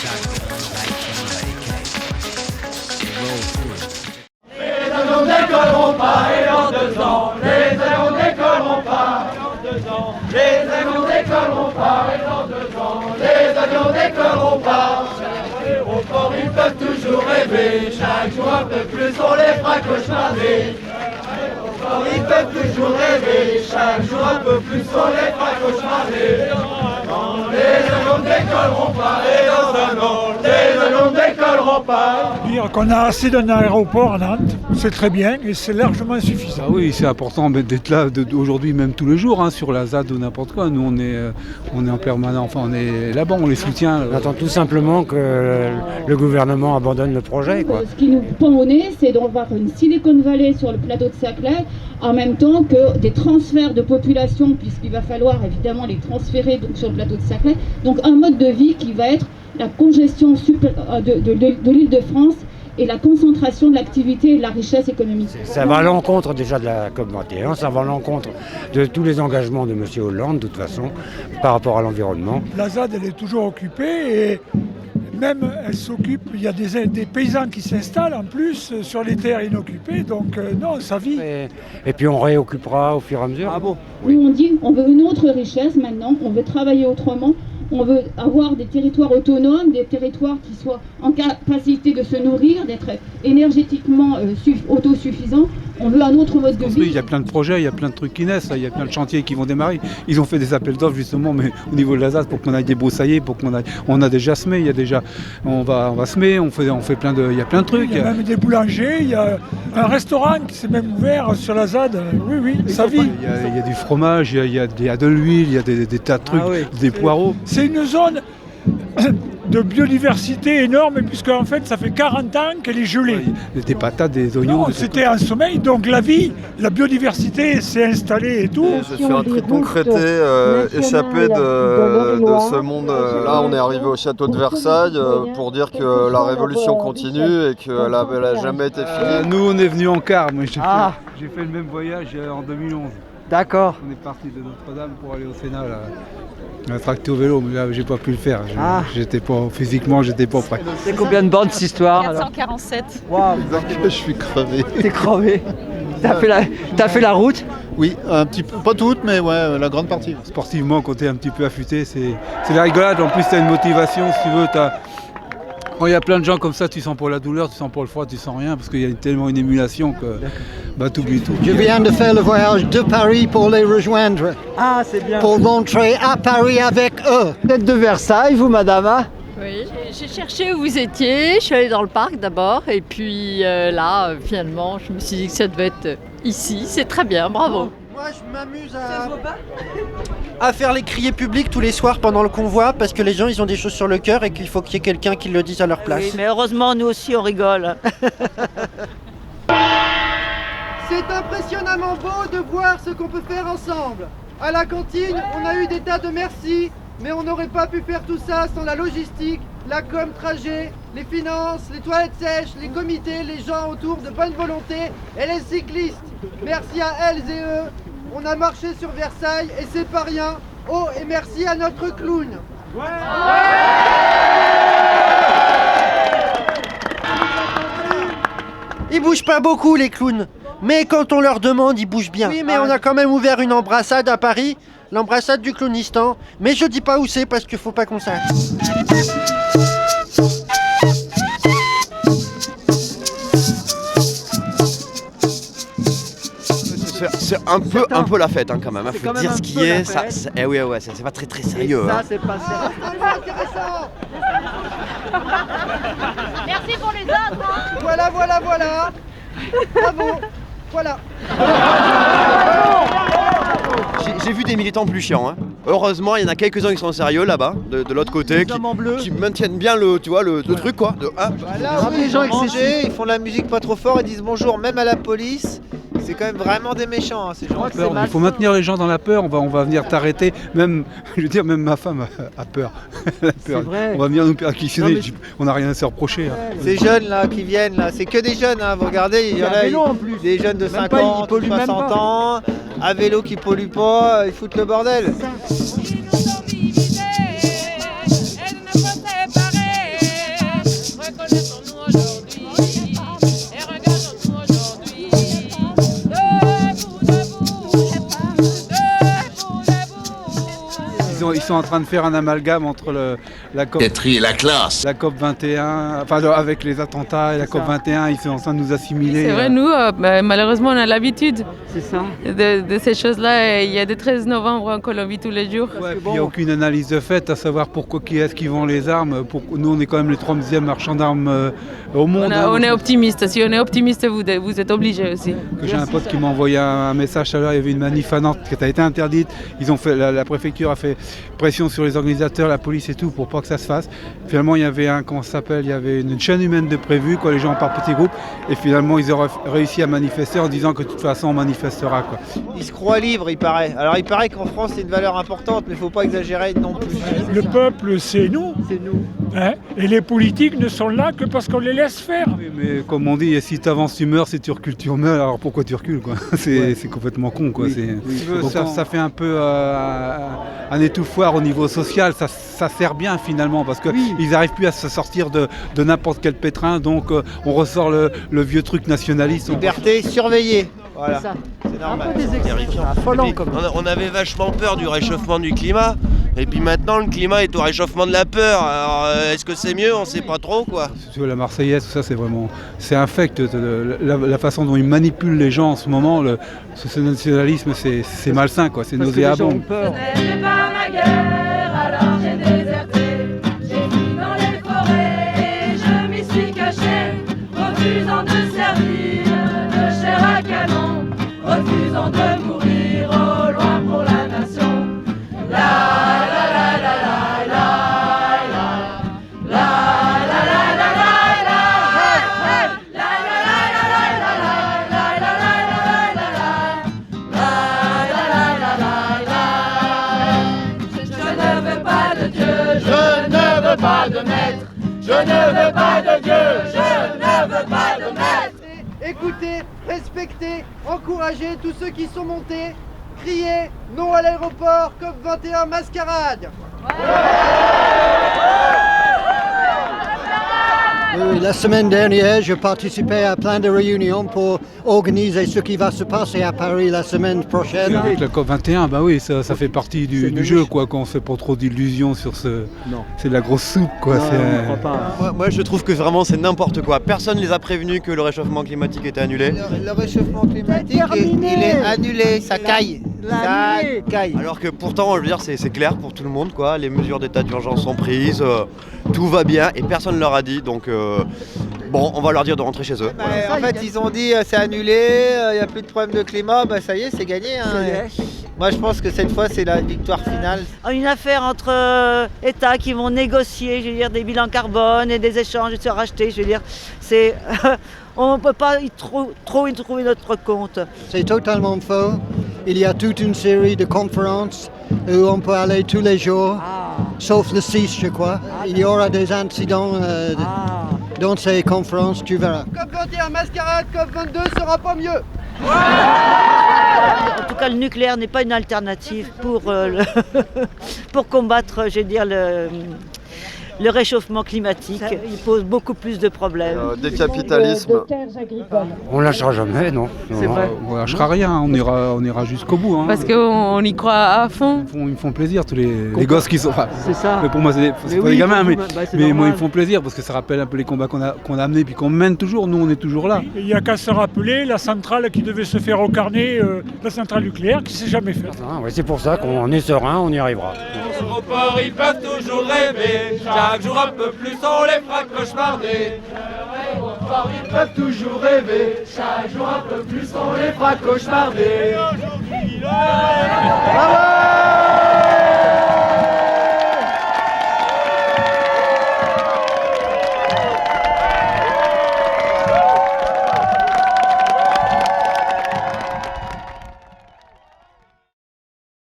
Les avions décolleront pas et dans 2 ans, les avions décolleront pas et dans 2 ans, les avions décolleront pas et dans 2 ans, les avions décolleront pas. À l'aéroport ils peuvent toujours rêver, chaque jour un peu plus on les fera cauchemarder. À l'aéroport ils peuvent toujours rêver, chaque jour un peu plus on les fera cauchemarder. Non, les avions décolleront pas et dans 1 an, les avions décolleront pas. Dire qu'on a assez d'un aéroport à Nantes, c'est très bien et c'est largement suffisant. Ah oui, c'est important d'être là aujourd'hui, même tous les jours, hein, sur la ZAD ou n'importe quoi. Nous, on est en permanence, enfin, on est là-bas, on les soutient. On attend tout simplement que le gouvernement abandonne le projet, quoi. Ce qui nous pend au nez, c'est d'avoir une Silicon Valley sur le plateau de Saclay, en même temps que des transferts de population, puisqu'il va falloir évidemment les transférer donc, sur le plateau de Saclay. Donc un mode de vie qui va être la congestion de l'île de France et la concentration de l'activité et de la richesse économique. Ça va à l'encontre déjà de la COP21, ça va à l'encontre de tous les engagements de M. Hollande, de toute façon, par rapport à l'environnement. La ZAD, elle est toujours occupée et même elle s'occupe, il y a des paysans qui s'installent en plus sur les terres inoccupées, donc non, ça vit. Et puis on réoccupera au fur et à mesure. Ah bon? Nous on dit on veut une autre richesse maintenant, on veut travailler autrement. On veut avoir des territoires autonomes, des territoires qui soient en capacité de se nourrir, d'être énergétiquement autosuffisants. On veut un autre mode de vie. Il y a plein de projets, il y a plein de trucs qui naissent, il y a plein de chantiers qui vont démarrer. Ils ont fait des appels d'offres justement, mais au niveau de la ZAD, pour qu'on aille débroussailler, on a déjà semé, il y a déjà, on va semer, on fait plein de, il y a plein de trucs. Il y a même des boulangers, il y a un restaurant qui s'est même ouvert sur la ZAD. Oui, ça vit. Il y a du fromage, il y a de l'huile, il y a des tas de trucs, des poireaux. C'est une zone de biodiversité énorme, puisque en fait ça fait 40 ans qu'elle est gelée. Des patates, des oignons. Non, c'était un sommeil, donc la vie, la biodiversité s'est installée et tout. Je suis un triton crété échappé de ce monde. Là, on est arrivé au château de Versailles pour dire que la révolution continue et qu'elle n'a jamais été finie. Nous, on est venus en car. Moi, j'ai fait le même voyage en 2011. D'accord. On est parti de Notre-Dame pour aller au Sénat. Là. On a tracté au vélo, mais là, j'ai pas pu le faire. Physiquement, j'étais pas prêt. C'est combien de bornes cette histoire? 447. Waouh. Je suis crevé. T'es crevé. T'as fait la route? Oui, un petit peu, pas toute, mais ouais, la grande partie. Sportivement, quand t'es un petit peu affûté, c'est la rigolade. En plus, t'as une motivation, si tu veux. Quand il y a plein de gens comme ça, tu sens pour la douleur, tu sens pour le froid, tu sens rien, parce qu'il y a tellement une émulation que t'oublies tout. Je viens de faire le voyage de Paris pour les rejoindre. Ah, c'est bien. Pour rentrer à Paris avec eux. Vous êtes de Versailles, vous, madame, hein? Oui, j'ai cherché où vous étiez, je suis allée dans le parc d'abord, et puis là, finalement, je me suis dit que ça devait être ici. C'est très bien, bravo. Moi, je m'amuse à faire les criers publics tous les soirs pendant le convoi, parce que les gens, ils ont des choses sur le cœur et qu'il faut qu'il y ait quelqu'un qui le dise à leur place. Oui, mais heureusement, nous aussi, on rigole. C'est impressionnamment beau de voir ce qu'on peut faire ensemble. À la cantine, on a eu des tas de merci, mais on n'aurait pas pu faire tout ça sans la logistique, la com trajet, les finances, les toilettes sèches, les comités, les gens autour de bonne volonté et les cyclistes. Merci à elles et eux. On a marché sur Versailles et c'est pas rien. Oh, et merci à notre clown. Ouais. Ils bougent pas beaucoup les clowns, mais quand on leur demande, ils bougent bien. Oui, mais on a quand même ouvert une embrassade à Paris, l'embrassade du clownistan, mais je dis pas où c'est parce qu'il faut pas qu'on sache. C'est un peu la fête hein, quand même, faut dire ce qui est. Ça, c'est pas très sérieux. Ça, c'est pas sérieux. Intéressant. Merci pour les autres. Hein. Voilà. Bravo. Voilà. J'ai vu des militants plus chiants. Hein. Heureusement, il y en a quelques-uns qui sont sérieux là-bas, de l'autre côté, qui maintiennent bien le truc quoi. Voilà, les gens exigés, ils font la musique pas trop fort, ils disent bonjour même à la police. C'est quand même vraiment des méchants hein, ces gens. Il faut maintenir les gens dans la peur, on va venir t'arrêter, même ma femme a peur. On va venir nous perquisitionner, on n'a rien à se reprocher. Hein. Ces jeunes là qui viennent là, c'est que des jeunes, hein, vous regardez, il y en a des jeunes de 50, 60 ans, à vélo qui polluent pas, ils foutent le bordel. sont en train de faire un amalgame entre la COP... La classe. La COP 21, enfin avec les attentats et la COP 21, ils sont en train de nous assimiler. C'est vrai, nous, malheureusement, on a l'habitude de ces choses-là. Il y a des 13 novembre en Colombie tous les jours. Ouais, il n'y a aucune analyse de fait à savoir pourquoi qui est-ce qui vend les armes. Nous, on est quand même les 3e marchands d'armes au monde. On est optimiste. Si on est optimiste, vous êtes obligés aussi. J'ai un pote qui m'a envoyé un message tout à l'heure. Il y avait une manif à Nantes qui a été interdite. Ils ont fait, la préfecture a fait pression sur les organisateurs, la police et tout pour pas que ça se fasse. Finalement, il y avait il y avait une chaîne humaine de prévu, quoi, les gens par petits groupes. Et finalement, ils ont réussi à manifester en disant que de toute façon, on manifestera, quoi. Ils se croient libres, il paraît. Alors il paraît qu'en France, c'est une valeur importante, mais il ne faut pas exagérer non plus. Le peuple, c'est nous. C'est nous. Hein, et les politiques ne sont là que parce qu'on les laisse faire. Oui, mais comme on dit, si tu avances, tu meurs, si tu recules, tu meurs. Alors pourquoi tu recules, quoi? C'est complètement con, quoi. Ça fait un peu un étouffoir au niveau social. Ça sert bien finalement parce qu'ils n'arrivent plus à se sortir de n'importe quel pétrin. Donc on ressort le vieux truc nationaliste. Liberté surveillée. Voilà. C'est normal. On avait vachement peur du réchauffement du climat. Et puis maintenant, le climat est au réchauffement de la peur. Alors, est-ce que c'est mieux? On ne sait pas trop, quoi. La Marseillaise, tout ça, c'est infect. La façon dont ils manipulent les gens en ce moment, ce nationalisme, c'est malsain, quoi. C'est nauséabond. Ce n'est pas ma guerre, alors j'ai déserté. J'ai fui dans les forêts, je m'y suis caché, refusant de servir de chair à canon, refusant de mourir au loin pour la nation. Pas de maître, je ne veux pas de Dieu, je ne veux pas de maître. Écoutez, respectez, encouragez tous ceux qui sont montés, criez non à l'aéroport, COP21 mascarade. Oui, la semaine dernière, je participais à plein de réunions pour organiser ce qui va se passer à Paris la semaine prochaine. Avec la COP21, bah oui, ça fait partie du jeu, quoi, quand on fait pas trop d'illusions sur ce... Non. C'est de la grosse soupe, quoi. Moi, je trouve que vraiment c'est n'importe quoi. Personne ne les a prévenus que le réchauffement climatique était annulé. Le réchauffement climatique, il est annulé, ça caille. Ça caille. Alors que pourtant, je veux dire, c'est clair pour tout le monde, quoi. Les mesures d'état d'urgence sont prises, tout va bien et personne ne leur a dit, donc bon, on va leur dire de rentrer chez eux. En fait, ils ont dit c'est annulé, il n'y a plus de problème de climat, ça y est, c'est gagné. Moi, je pense que cette fois, c'est la victoire finale. Une affaire entre États qui vont négocier, je veux dire, des bilans carbone et des échanges et se racheter, je veux dire, c'est... on ne peut pas y trouver notre compte. C'est totalement faux. Il y a toute une série de conférences où on peut aller tous les jours, sauf le 6, je crois. Il y aura des incidents dans ces conférences, tu verras. COP21 mascarade, COP22 sera pas mieux. En tout cas, le nucléaire n'est pas une alternative pour combattre, je veux dire, le réchauffement climatique. Il pose beaucoup plus de problèmes. Des capitalismes. On lâchera jamais, non. C'est vrai. On lâchera rien, on ira jusqu'au bout. Hein. Parce qu'on y croit à fond. Ils me font plaisir, tous les gosses qui sont... Enfin, c'est ça. Mais pour moi, c'est pas des gamins, mais moi, ils me font plaisir parce que ça rappelle un peu les combats qu'on a amenés puis qu'on mène toujours. Nous, on est toujours là. Il n'y a qu'à se rappeler la centrale qui devait se faire au Carnet, la centrale nucléaire qui ne s'est jamais faite. C'est pour ça qu'on est serein, on y arrivera. Au port, ils peuvent toujours rêver. Chaque jour un peu plus, on les fera cauchemarder. Au port, ils peuvent toujours rêver. Chaque jour un peu plus, on les fera cauchemarder. Bravo!